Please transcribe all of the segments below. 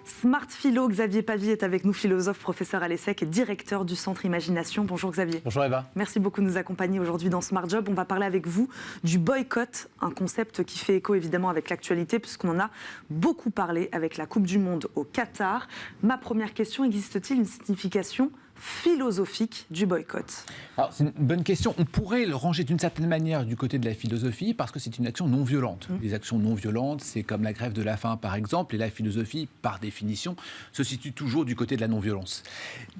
Smart Philo, Xavier Pavie est avec nous, philosophe, professeur à l'ESSEC et directeur du Centre Imagination. Bonjour Xavier. Bonjour Eva. Merci beaucoup de nous accompagner aujourd'hui dans Smart Job. On va parler avec vous du boycott, un concept qui fait écho évidemment avec l'actualité puisqu'on en a beaucoup parlé avec la Coupe du Monde au Qatar. Ma première question, existe-t-il une signification philosophique du boycott? Alors, c'est une bonne question. On pourrait le ranger d'une certaine manière du côté de la philosophie parce que c'est une action non violente. Les actions non violentes, c'est comme la grève de la faim par exemple, et la philosophie, par définition, se situe toujours du côté de la non-violence.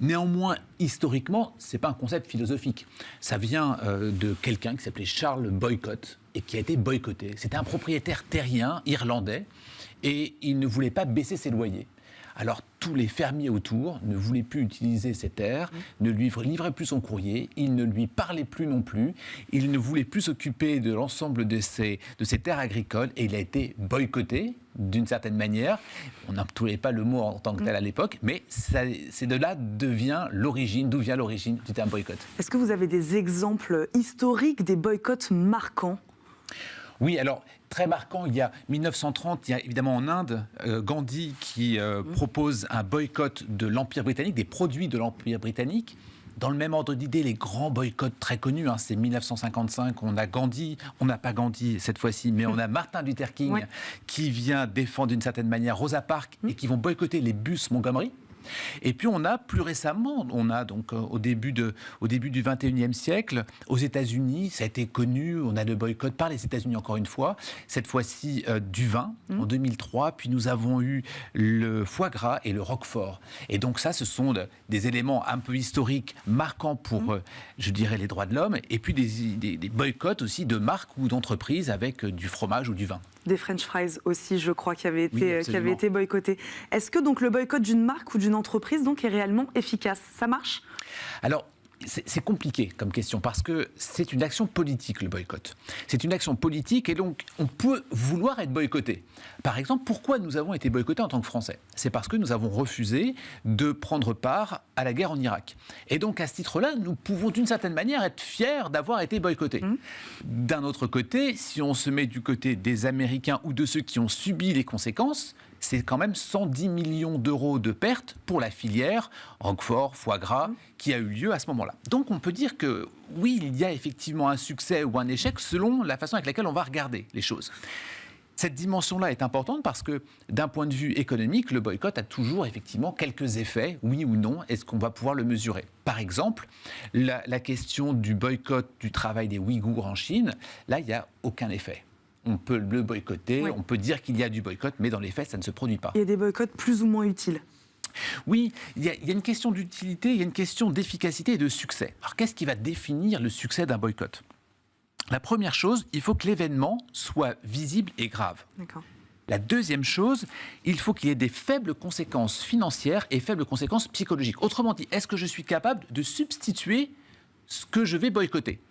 Néanmoins, historiquement, c'est pas un concept philosophique. Ça vient de quelqu'un qui s'appelait Charles Boycott et qui a été boycotté. C'était un propriétaire terrien irlandais et il ne voulait pas baisser ses loyers. Alors, tous les fermiers autour ne voulaient plus utiliser ses terres, ne lui livraient plus son courrier, ils ne lui parlaient plus non plus, il ne voulait plus s'occuper de l'ensemble de ses terres agricoles et il a été boycotté d'une certaine manière. On n'employait pas le mot en tant que tel à l'époque, mais c'est de là d'où vient l'origine du terme boycott. Est-ce que vous avez des exemples historiques des boycotts marquants ? Oui, alors, très marquant, il y a 1930, il y a évidemment en Inde, Gandhi qui propose un boycott de l'Empire britannique, des produits de l'Empire britannique. Dans le même ordre d'idée, les grands boycotts très connus, c'est 1955, on a Gandhi, on n'a pas Gandhi cette fois-ci, mais on a Martin Luther King qui vient défendre d'une certaine manière Rosa Parks et qui vont boycotter les bus Montgomery. Et puis on a plus récemment, donc au début du 21e siècle, aux États-Unis, ça a été connu, on a le boycott par les États-Unis encore une fois, cette fois-ci du vin en 2003, puis nous avons eu le foie gras et le roquefort. Et donc ça, ce sont des éléments un peu historiques marquants pour, je dirais, les droits de l'homme, et puis des boycotts aussi de marques ou d'entreprises avec du fromage ou du vin. Des French fries aussi, je crois, qui avaient été boycottés. Est-ce que donc le boycott d'une marque ou d'une entreprise donc est réellement efficace? Ça marche? Alors, c'est compliqué comme question parce que c'est une action politique, le boycott. C'est une action politique et donc on peut vouloir être boycotté. Par exemple, pourquoi nous avons été boycottés en tant que Français? C'est parce que nous avons refusé de prendre part à la guerre en Irak. Et donc à ce titre-là, nous pouvons d'une certaine manière être fiers d'avoir été boycottés. D'un autre côté, si on se met du côté des Américains ou de ceux qui ont subi les conséquences, c'est quand même 110 millions d'euros de pertes pour la filière roquefort, foie gras, qui a eu lieu à ce moment-là. Donc on peut dire que oui, il y a effectivement un succès ou un échec selon la façon avec laquelle on va regarder les choses. Cette dimension-là est importante parce que d'un point de vue économique, le boycott a toujours effectivement quelques effets, oui ou non, est-ce qu'on va pouvoir le mesurer? Par exemple, la question du boycott du travail des Ouïghours en Chine, là il n'y a aucun effet. On peut le boycotter, on peut dire qu'il y a du boycott, mais dans les faits, ça ne se produit pas. Il y a des boycotts plus ou moins utiles. Oui, il y a une question d'utilité, il y a une question d'efficacité et de succès. Alors, qu'est-ce qui va définir le succès d'un boycott? La première chose, il faut que l'événement soit visible et grave. D'accord. La deuxième chose, il faut qu'il y ait des faibles conséquences financières et faibles conséquences psychologiques. Autrement dit, est-ce que je suis capable de substituer ce que je vais boycotter?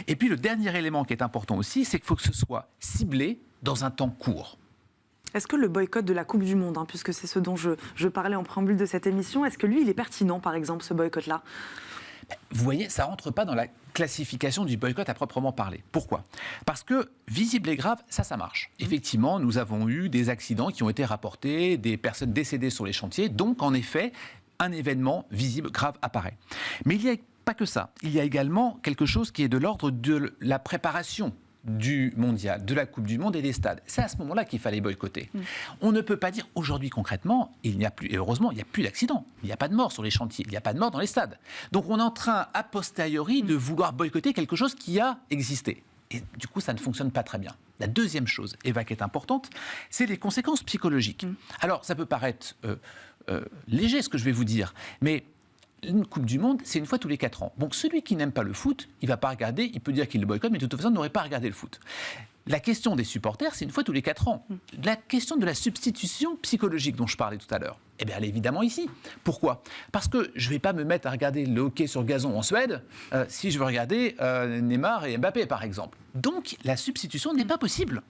Et puis le dernier élément qui est important aussi, c'est qu'il faut que ce soit ciblé dans un temps court. Est-ce que le boycott de la Coupe du Monde, puisque c'est ce dont je parlais en préambule de cette émission, est-ce que lui, il est pertinent, par exemple, ce boycott-là? Vous voyez, ça ne rentre pas dans la classification du boycott à proprement parler. Pourquoi? Parce que visible et grave, ça marche. Effectivement, nous avons eu des accidents qui ont été rapportés, des personnes décédées sur les chantiers, donc en effet, un événement visible, grave apparaît. Mais il y a pas que ça. Il y a également quelque chose qui est de l'ordre de la préparation du mondial, de la Coupe du Monde et des stades. C'est à ce moment-là qu'il fallait boycotter. On ne peut pas dire aujourd'hui concrètement, il n'y a plus, et heureusement, il n'y a plus d'accidents. Il n'y a pas de morts sur les chantiers, il n'y a pas de morts dans les stades. Donc on est en train, a posteriori, de vouloir boycotter quelque chose qui a existé. Et du coup, ça ne fonctionne pas très bien. La deuxième chose, Eva, qui est importante, c'est les conséquences psychologiques. Alors, ça peut paraître léger, ce que je vais vous dire, mais une Coupe du Monde, c'est une fois tous les 4 ans. Donc celui qui n'aime pas le foot, il ne va pas regarder, il peut dire qu'il le boycotte, mais de toute façon, il n'aurait pas regardé le foot. La question des supporters, c'est une fois tous les 4 ans. La question de la substitution psychologique dont je parlais tout à l'heure, eh bien, elle est évidemment ici. Pourquoi? Parce que je ne vais pas me mettre à regarder le hockey sur gazon en Suède si je veux regarder Neymar et Mbappé, par exemple. Donc, la substitution n'est pas possible.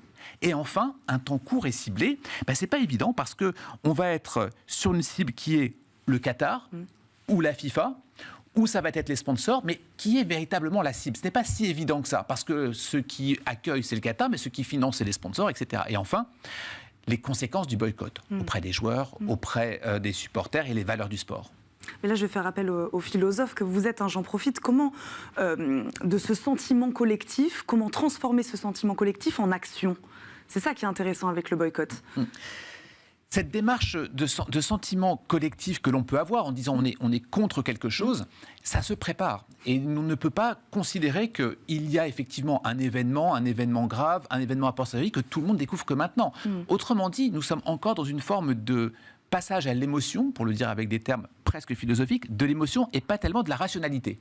Et enfin, un temps court et ciblé, ce n'est pas évident parce qu'on va être sur une cible qui est le Qatar, ou la FIFA, ou ça va être les sponsors, mais qui est véritablement la cible? Ce n'est pas si évident que ça, parce que ceux qui accueillent, c'est le Qatar, mais ceux qui financent, c'est les sponsors, etc. Et enfin, les conséquences du boycott auprès des joueurs, auprès des supporters et les valeurs du sport. Mais là, je vais faire appel au philosophe que vous êtes, j'en profite. Comment, de ce sentiment collectif, comment transformer ce sentiment collectif en action? C'est ça qui est intéressant avec le boycott. Cette démarche de sentiment collectif que l'on peut avoir en disant on est contre quelque chose, ça se prépare. Et on ne peut pas considérer qu'il y a effectivement un événement grave, un événement a posteriori que tout le monde découvre que maintenant. Autrement dit, nous sommes encore dans une forme de passage à l'émotion, pour le dire avec des termes presque philosophiques, de l'émotion et pas tellement de la rationalité.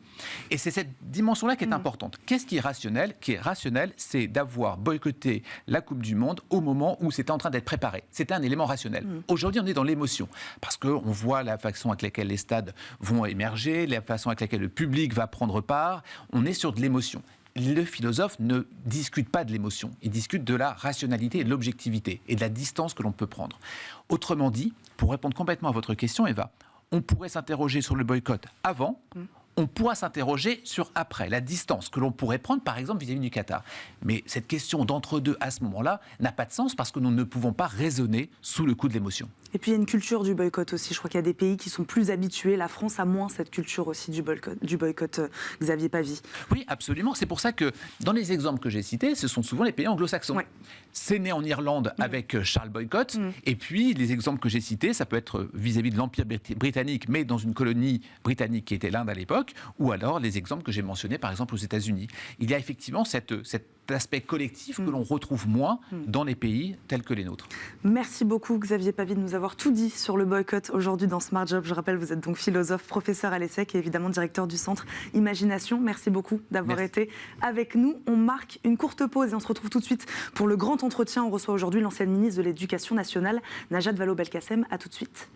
Et c'est cette dimension-là qui est importante. Qu'est-ce qui est rationnel? Ce qui est rationnel, c'est d'avoir boycotté la Coupe du Monde au moment où c'était en train d'être préparé. C'était un élément rationnel. Aujourd'hui, on est dans l'émotion, parce qu'on voit la façon avec laquelle les stades vont émerger, la façon avec laquelle le public va prendre part. On est sur de l'émotion. Le philosophe ne discute pas de l'émotion, il discute de la rationalité et de l'objectivité et de la distance que l'on peut prendre. Autrement dit, pour répondre complètement à votre question, Eva, on pourrait s'interroger sur le boycott avant, on pourra s'interroger sur après, la distance que l'on pourrait prendre, par exemple, vis-à-vis du Qatar. Mais cette question d'entre-deux à ce moment-là n'a pas de sens parce que nous ne pouvons pas raisonner sous le coup de l'émotion. Et puis il y a une culture du boycott aussi. Je crois qu'il y a des pays qui sont plus habitués. La France a moins cette culture aussi du boycott, Xavier Pavie. Oui, absolument. C'est pour ça que dans les exemples que j'ai cités, ce sont souvent les pays anglo-saxons. Ouais. C'est né en Irlande avec Charles Boycott. Et puis les exemples que j'ai cités, ça peut être vis-à-vis de l'Empire britannique, mais dans une colonie britannique qui était l'Inde à l'époque, ou alors les exemples que j'ai mentionnés, par exemple aux États-Unis. Il y a effectivement cet aspect collectif que l'on retrouve moins dans les pays tels que les nôtres. Merci beaucoup Xavier Pavie de nous avoir tout dit sur le boycott aujourd'hui dans Smart Job. Je rappelle, vous êtes donc philosophe, professeur à l'ESSEC et évidemment directeur du centre Imagination. Merci beaucoup d'avoir été avec nous. On marque une courte pause et on se retrouve tout de suite pour le grand entretien. On reçoit aujourd'hui l'ancienne ministre de l'Éducation nationale, Najat Vallaud-Belkacem. À tout de suite.